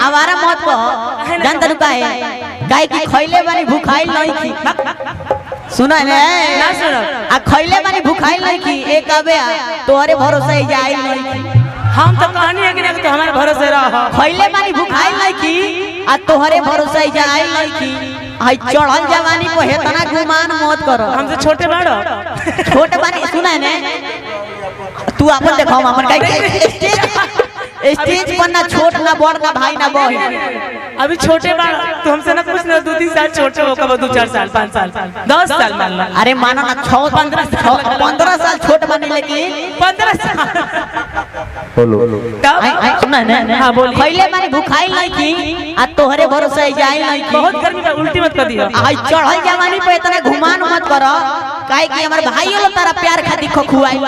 आवारा मत को जान तनु काहे गाय की खइले बानी भूखाइल नहीं की सुना ने ना सुनो आ खइले बानी भूखाइल नहीं की एक आवे तोहरे भरोसे ही जाई नहीं की हम तो कहनी है कि ना तो हमारे भरोसे रहो खइले बानी भूखाइल नहीं की आ तोहरे भरोसे ही जाई नहीं की हाय चढ़ल जवानी को हेतना गुमान मत करो हमसे छोटे बड़ो छोटे बानी सुना ने तू अपन देखो हमर गाय स्टेज पर ना छोट ना बड़ ना भाई ना बहन अभी छोटे बड़ा तो हमसे ना पूछ ना 2-3 साल छोटे हो कब 2-4 साल 5 साल 10 साल मान लो अरे मानो ना 15 साल छोट बनी लेकिन 15 साल हेलो सुना ने हां बोल पहले मारी भूखाई नहीं की आ तोहरे भरोसे जाई नहीं की बहुत गर्मी में उल्टी मत कर दियो आई चढ़ल जवानी पे इतना घुमान मत करो काहे कि हमर भाई वाला तारा प्यार खातिर खखुआई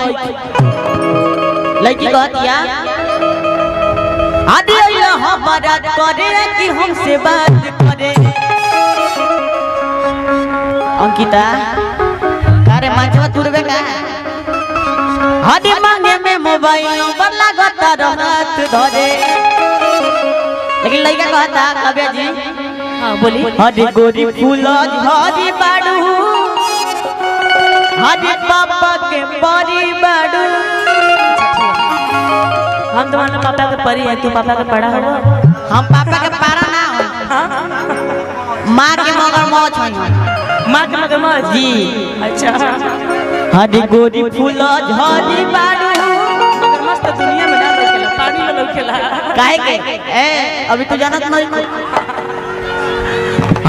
लड़की कहतिया आदि हमारा करे कि हमसे बात करे अंकिता कारे मंचवा तुरबे का हदी मांगे में मोबाइल नंबर लागता रहत धरे लेकिन लड़का कहता कबे जी हां बोली हदी गोरी फूल हदी बाडू हदी पापा के परी बाडू हम तुम्हारे पापा के परी है तू पापा के पढ़ा हो हम पापा के पारा ना हो माँ के मगर मौज है माँ के मगर मौज जी अच्छा हदी गोरी फूल हदी बाडू मगर मस्त दुनिया में ना खेला पानी में लोग खेला काहे के ए अभी तू जानत नहीं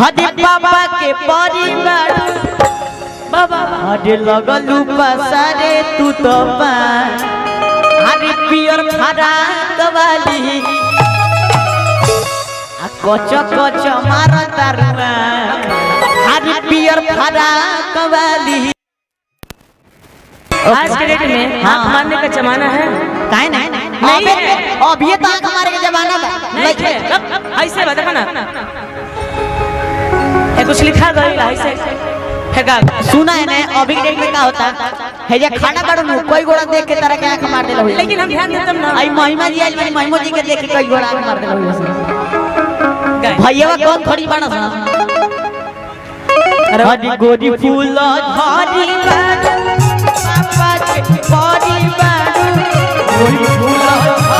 हदी पापा के परी बाडू बाबा हदी लगलू पसारे तू तो पा हरी पियर खरा कवाली आ कोच कोच मार तारुआ हरी पियर खरा कवाली आज के डेट में हाथ मारने का जमाना है काहे नहीं है अब ये तो आंख मारे के जमाना बा नहीं है ऐसे बता ना ये कुछ लिखा गया ऐसे फेंका सुना है ना अभी के डेट में क्या होता है जे खाना काढो नु कोई गोड़ा देख के तरह के आंख मार देला होई लेकिन हम ध्यान देतम ना आई महिमा जी आई महिमा जी के देख के कोई गोड़ा आंख मार देला होई भैया कौन खड़ी बाड़ा सा अरे हदी गोरी फूल हदी बाडू पापा के परी बाडू गोरी फूल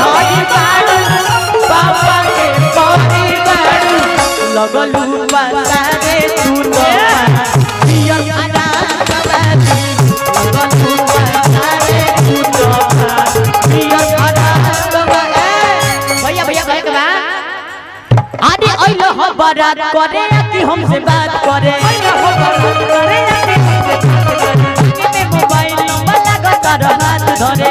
हदी बाडू पापा के परी बाडू लगलू पसारे तू तो पियर आना कबाली लगलू पसारे तू तो पियर आना कबाली भैया भैया कहे के बा आदि ओइलो हो बारात करे कि हमसे बात करे ओइलो हो बारात करे कि मोबाइल नंबर लगता रहत धरे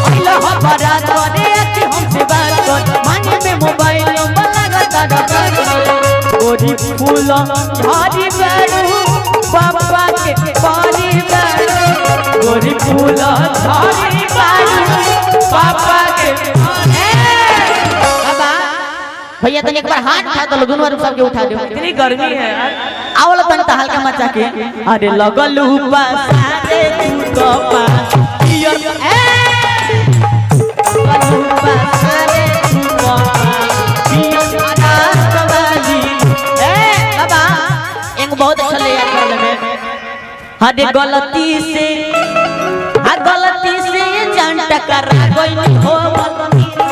ओइलो हो बारात करे कि हमसे बात करे मांगे में मोबाइल नंबर लगता रहत गोरी फूल झाड़ी बारू पापा के पानी बारू गोरी फूल झाड़ी बारू पापा के भैया तने एक बार हाथ उठा दो दोनों बार सबके उठा दो इतनी गर्मी है यार आवल तन हल्का मचा के अरे लगलू पसारे तू तो पा पियर लगलू पसारे तू तो पा पियर आना कवाली बाबा एक बहुत अच्छा ले यार कर में हदे गलती से जान टकरा गई हो गलती से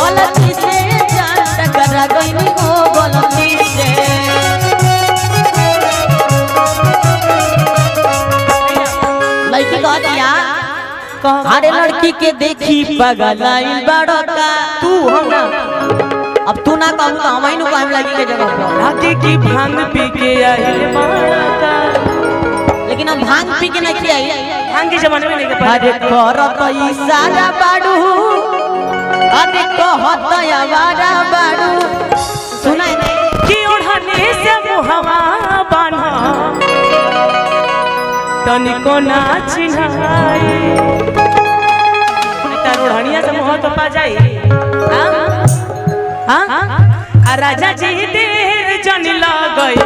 गलती से जान टकरा गई हो गलती से लड़की कह दिया अरे लड़की के देखी पगलाइल बड़का तू हम ना अब तू ना कहूँ तो हम ही नु कहम लगी के जगह पर राती की भांग पी के आई माता लेकिन हम भांग पी के नहीं आई भांग के जमाने में नहीं के अरे करत इशारा बाडू अरे कहत आवारा बाडू सुनाई नहीं कि ओढ़ने से मुहवा बान्हा तनिको ना चिन्हाई तार ओढ़निया से मुह तो पा जाई हां आ राजा जी देर जन लगई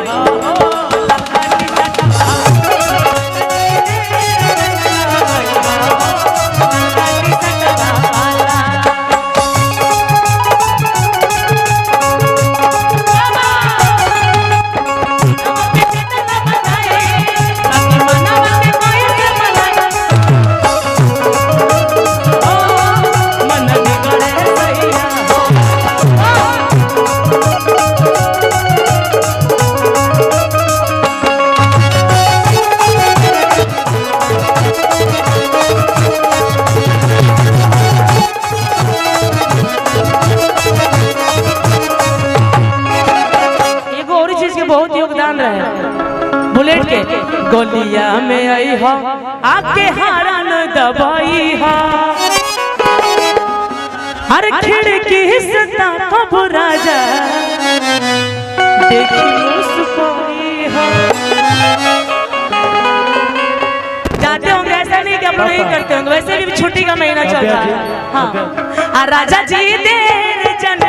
गोलिया में आई हो आके हारन दबाई हो हर खिड़की से ताकब राजा देखी मुस्कुराई हो। जाते होंगे ऐसा नहीं कि अपन नहीं करते होंगे, वैसे भी छुट्टी का महीना चल रहा है। हाँ राजा जी देर जन